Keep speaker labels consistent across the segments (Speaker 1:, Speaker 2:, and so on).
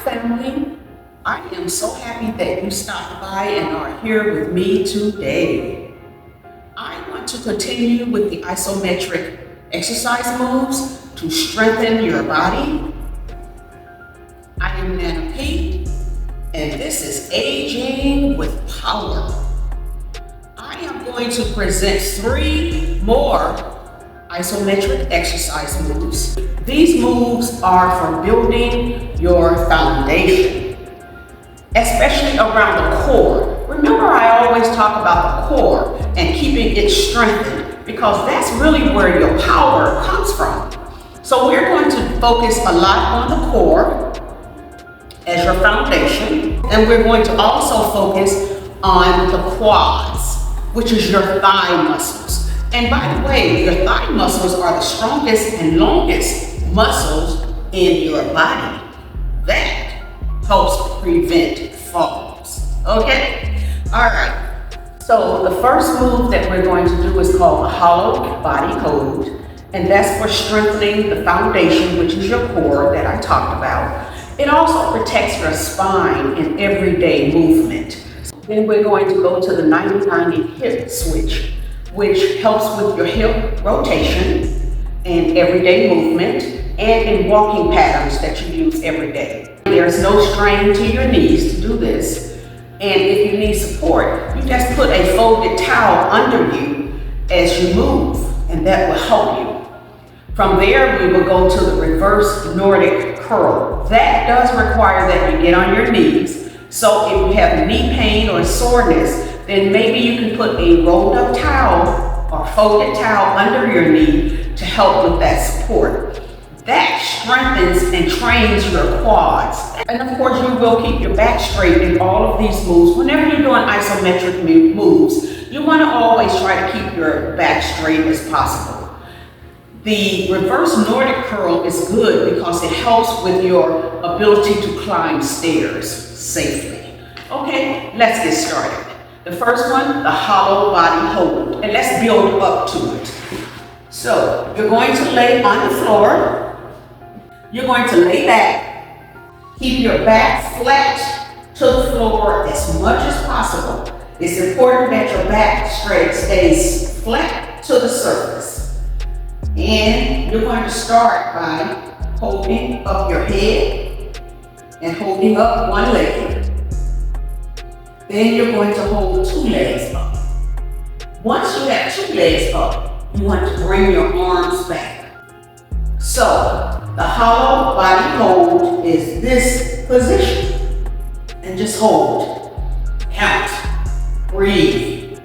Speaker 1: family. I am so happy that you stopped by and are here with me today. I want to continue with the isometric exercise moves to strengthen your body. I am Nana P, and this is Aging with Power. I am going to present 3 more isometric exercise moves. These moves are for building your foundation, especially around the core. Remember, I always talk about the core and keeping it strengthened because that's really where your power comes from. So we're going to focus a lot on the core as your foundation, and we're going to also focus on the quads, which is your thigh muscles. And by the way, your thigh muscles are the strongest and longest muscles in your body. That helps prevent falls, okay? All right, so the first move that we're going to do is called the hollow body hold, and that's for strengthening the foundation, which is your core that I talked about. It also protects your spine in everyday movement. Then we're going to go to the 90-90 hip switch, which helps with your hip rotation and everyday movement and in walking patterns that you use every day. There's no strain to your knees to do this. And if you need support, you just put a folded towel under you as you move, and that will help you. From there, we will go to the reverse Nordic curl. That does require that you get on your knees. So if you have knee pain or soreness, then maybe you can put a rolled up towel or folded towel under your knee to help with that support. That strengthens and trains your quads. And of course, you will keep your back straight in all of these moves. Whenever you're doing isometric moves, you want to always try to keep your back straight as possible. The reverse Nordic curl is good because it helps with your ability to climb stairs safely. Okay, let's get started. The first one, the hollow body hold, and let's build up to it. So you're going to lay on the floor. You're going to lay back. Keep your back flat to the floor as much as possible. It's important that your back stays flat to the surface. And you're going to start by holding up your head and holding up one leg. Then you're going to hold 2 legs up. Once you have 2 legs up, you want to bring your arms back. So the hollow body hold is this position. And just hold. Count. Breathe.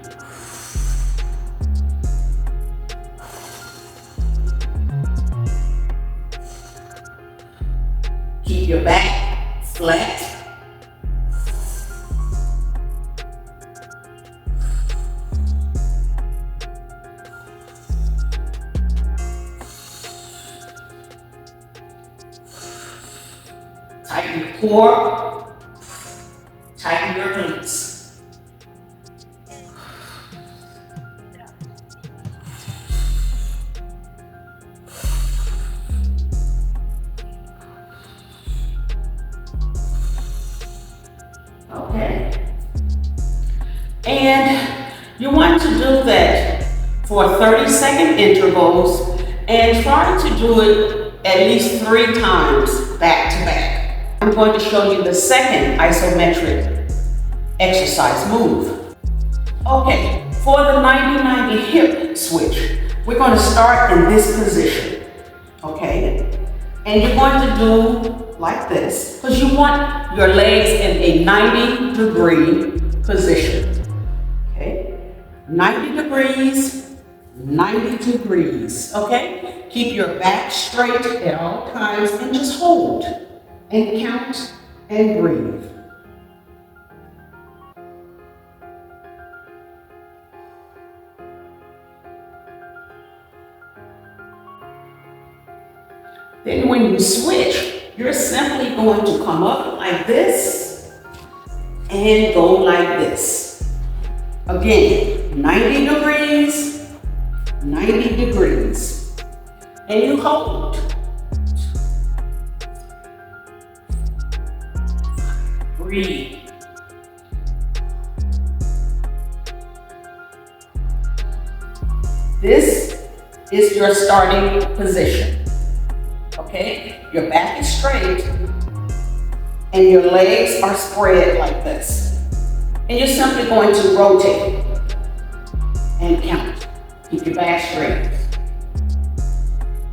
Speaker 1: Keep your back flat. Tighten your core, tighten your glutes. Okay. And you want to do that for 30-second intervals and try to do it at least 3 times back to back. I'm going to show you the second isometric exercise move. Okay, for the 90-90 hip switch, we're going to start in this position, okay? And you're going to do like this, because you want your legs in a 90-degree position, okay? 90 degrees, 90 degrees, okay? Keep your back straight at all times and just hold. And count and breathe. Then when you switch, you're simply going to come up like this and go like this. Again, 90 degrees, 90 degrees. And you hold. Breathe. This is your starting position. Okay? Your back is straight and your legs are spread like this. And you're simply going to rotate and count. Keep your back straight.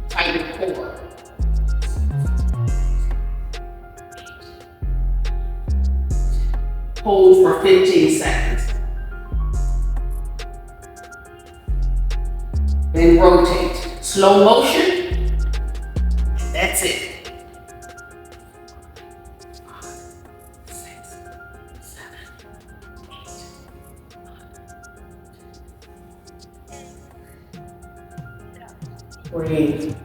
Speaker 1: Tighten your core. Hold for 15 seconds. Then rotate. Slow motion. That's it. 5, 6, 7, 8, 9. Breathe.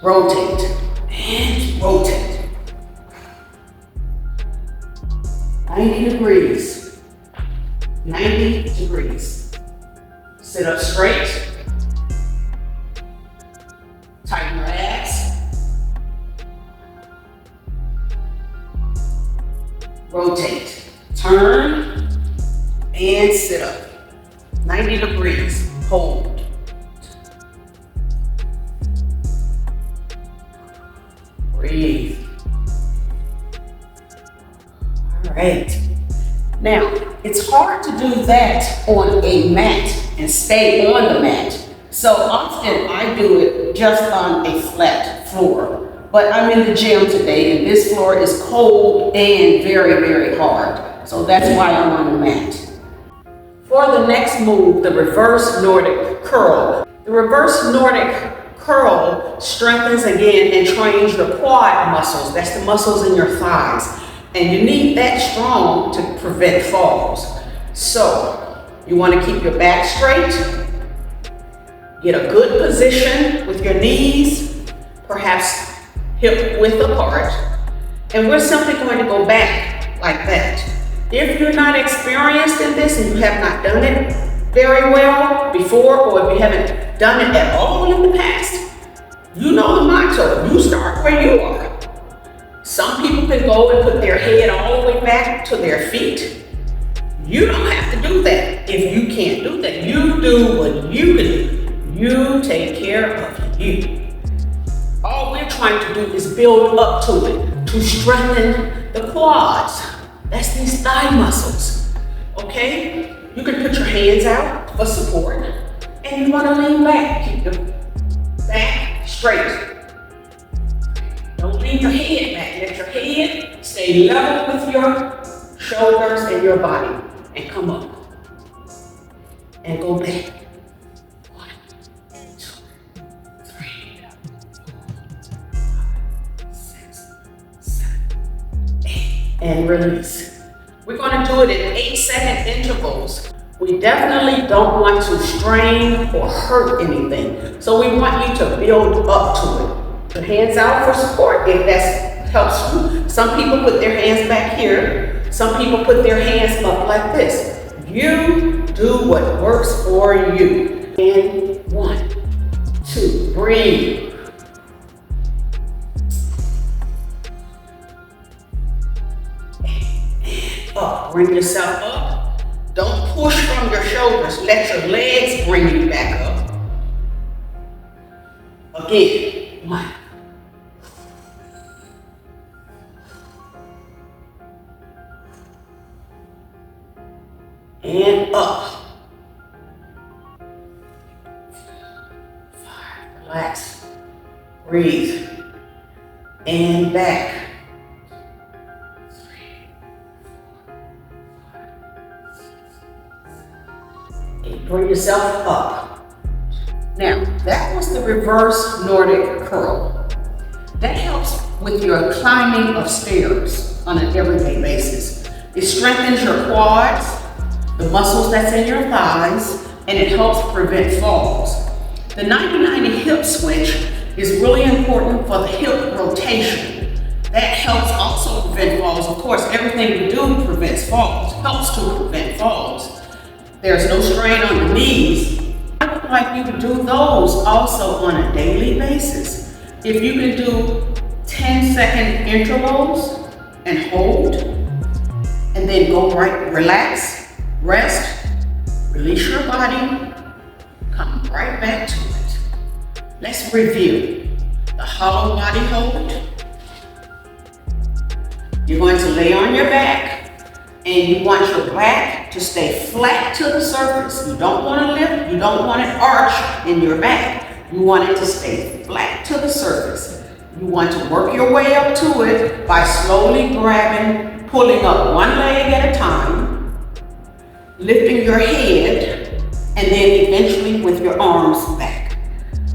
Speaker 1: Rotate. And rotate. 90 degrees. 90 degrees. Sit up straight. Tighten your abs. Rotate. Turn and sit up. 90 degrees. Hold. Breathe. All right. Now, it's hard to do that on a mat and stay on the mat. So often I do it just on a flat floor. But I'm in the gym today and this floor is cold and very, very hard. So that's why I'm on the mat. For the next move, the reverse Nordic curl. The reverse Nordic curl strengthens again and trains your quad muscles. That's the muscles in your thighs. And you need that strong to prevent falls. So you want to keep your back straight, get a good position with your knees, perhaps hip width apart, and we're simply going to go back like that. If you're not experienced in this and you have not done it very well before, or if you haven't done it at all in the past, you know the motto, you start where you are. Some people can go and put their head all the way back to their feet. You don't have to do that if you can't do that. You do what you can do. You take care of you. All we're trying to do is build up to it, to strengthen the quads. That's these thigh muscles, okay? You can put your hands out for support, and you want to lean back. Keep your back straight. Don't lean your head back. Let your head stay level with your shoulders and your body. And come up. And go back. 1, 2, 3, 4, 5, 6, 7, 8. And release. We're going to do it in 8-second intervals. We definitely don't want to strain or hurt anything. So we want you to build up to it. Your hands out for support if that helps you. Some people put their hands back here. Some people put their hands up like this. You do what works for you. And 1, 2, breathe. And up, bring yourself up. Don't push from your shoulders. Let your legs bring you back up. Again, 1. And up. 5, relax. Breathe. And back. 3, 4, 5, 6, 7, 8. Bring yourself up. Now, that was the reverse Nordic curl. That helps with your climbing of stairs on an everyday basis. It strengthens your quads, the muscles that's in your thighs, and it helps prevent falls. The 90-90 hip switch is really important for the hip rotation. That helps also prevent falls. Of course, everything we do prevents falls, helps to prevent falls. There's no strain on the knees. I would like you to do those also on a daily basis. If you can do 10-second intervals and hold, and then go right, relax, rest, release your body, come right back to it. Let's review. The hollow body hold. You're going to lay on your back, and you want your back to stay flat to the surface. You don't want to lift, you don't want it arch in your back. You want it to stay flat to the surface. You want to work your way up to it by slowly grabbing, pulling up one leg at a time, lifting your head, and then eventually with your arms back.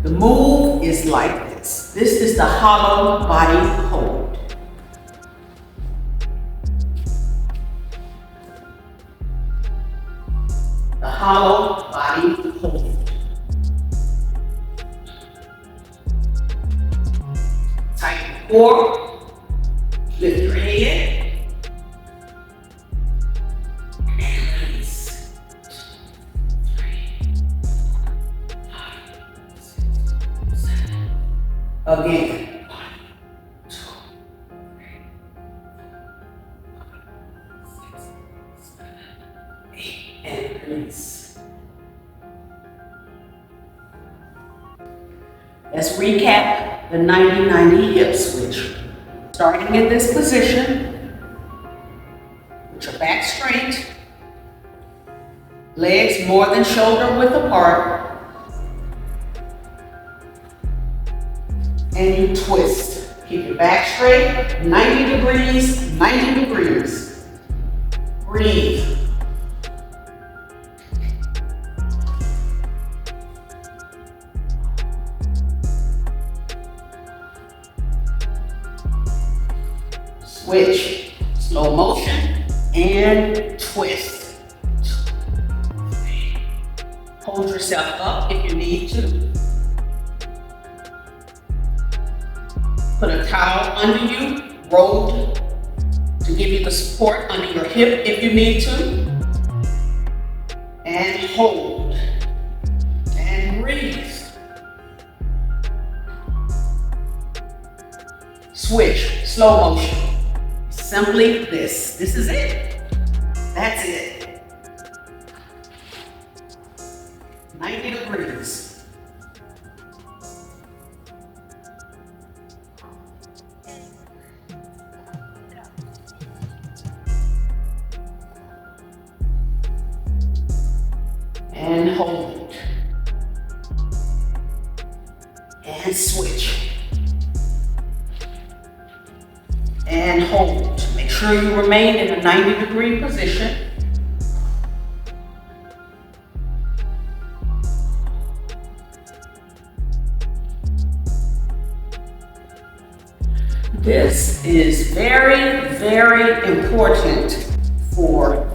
Speaker 1: The move is like this. This is the hollow body hold. The hollow body hold. Tighten the core, lift your head, and release. 3, 4, 5, 6, 7. Again. 1, 2, 3, 4, 5, 6, 7, 8, and release. Let's recap the 90-90 hip switch. Starting in this position, with your back straight, legs more than shoulder width apart, and you twist. Keep your back straight, 90 degrees, 90 degrees. Breathe. Switch, slow motion, and twist. 2, 3. Hold yourself up if you need to. Put a towel under you, rolled, to give you the support under your hip if you need to. And hold. And breathe. Switch, slow motion. Simply this. This is it. That's it. 90 degrees. And hold. And switch. And hold. Make sure you remain in a 90-degree position. This is very, very important for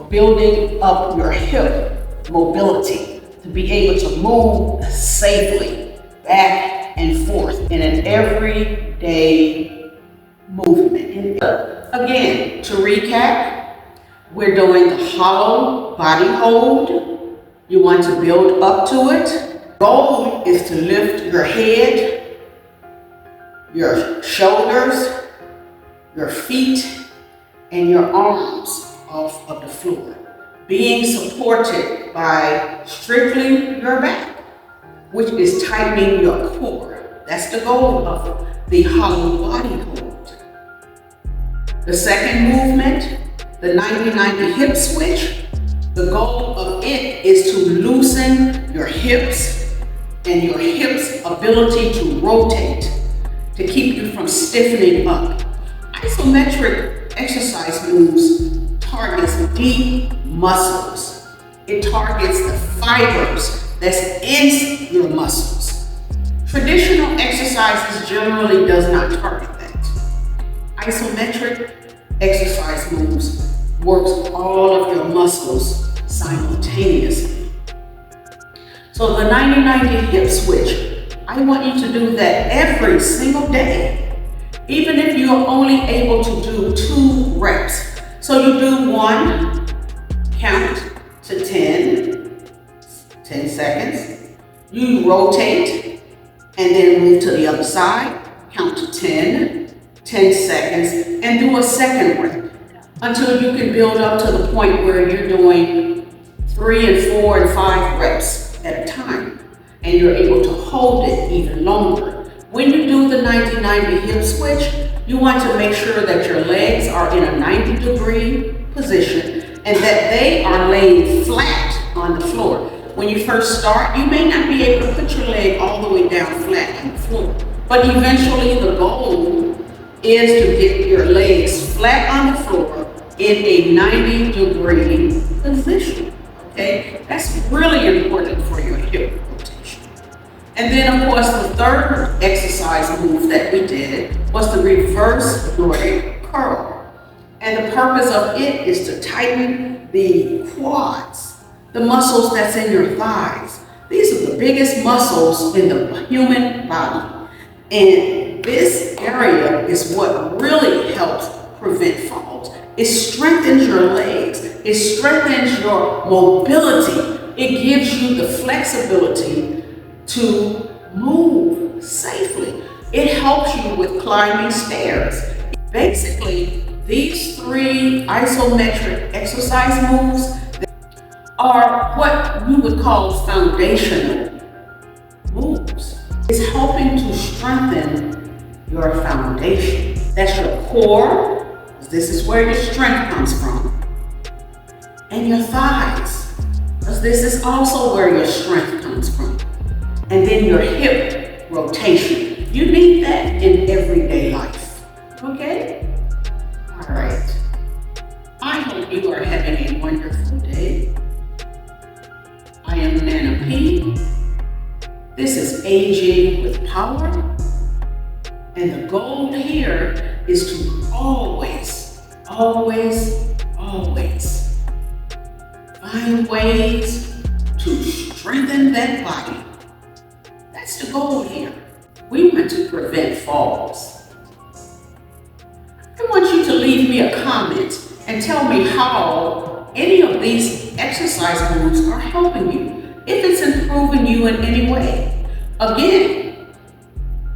Speaker 1: building up your hip mobility, to be able to move safely back and forth in an everyday movement. Again, to recap, we're doing the hollow body hold. You want to build up to it. Goal is to lift your head, your shoulders, your feet, and your arms off of the floor, being supported by strengthening your back, which is tightening your core. That's the goal of the hollow body hold. The second movement, the 90-90 hip switch, the goal of it is to loosen your hips and your hips' ability to rotate, to keep you from stiffening up. Isometric exercise moves targets deep muscles. It targets the fibers that's in your muscles. Traditional exercises generally does not target that. Isometric exercise moves works all of your muscles simultaneously. So the 90-90 hip switch, I want you to do that every single day, even if you're only able to do 2 reps. So you do 1, count to 10 seconds. You rotate and then move to the other side, count to 10, 10 seconds, and do a second rep until you can build up to the point where you're doing 3 and 4 and 5 reps at a time, and you're able to hold it even longer. When you do the 90-90 hip switch, you want to make sure that your legs are in a 90-degree position and that they are laid flat on the floor. When you first start, you may not be able to put your leg all the way down flat on the floor, but eventually the goal is to get your legs flat on the floor in a 90-degree position, okay? That's really important for your hip rotation. And then, of course, the third exercise move that we did was the reverse Nordic curl. And the purpose of it is to tighten the quads, the muscles that's in your thighs. These are the biggest muscles in the human body. And this area is what really helps prevent falls. It strengthens your legs. It strengthens your mobility. It gives you the flexibility to move safely. It helps you with climbing stairs. Basically, these 3 isometric exercise moves are what you would call foundational moves. It's helping to strengthen your foundation. That's your core. This is where your strength comes from. And your thighs, because this is also where your strength comes from. And then your hip rotation. You need that in everyday life, okay? All right. I hope you are having a wonderful day. I am Nana P. This is Aging with Power. And the goal here is to always, always, always find ways to strengthen that body. That's the goal here. We want to prevent falls. I want you to leave me a comment and tell me how any of these exercise moves are helping you, if it's improving you in any way. Again,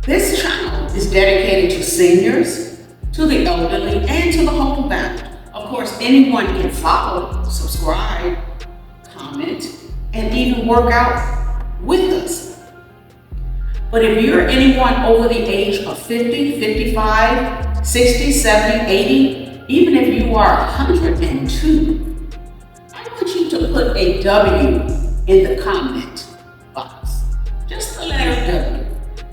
Speaker 1: this channel is dedicated to seniors, to the elderly, and to the homebound. Of course, anyone can follow, subscribe, comment, and even work out with us. But if you're anyone over the age of 50, 55, 60, 70, 80, even if you are 102, I want you to put a W in the comment box. Just the letter W.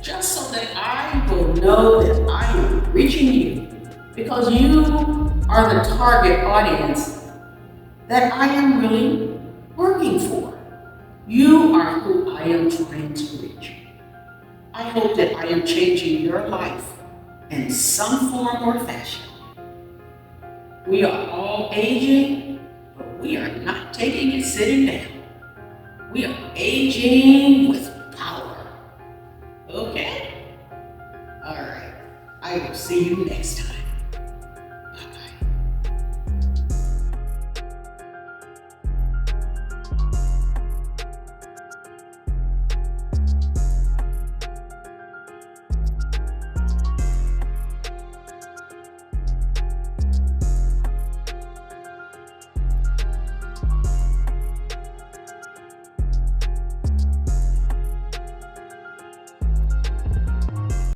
Speaker 1: Just so that I will know that I am reaching you. Because you are the target audience that I am really working for. You are who I am trying to reach. I hope that I am changing your life in some form or fashion. We are all aging, but we are not taking it sitting down. We are aging with power. Okay? All right. I will see you next time.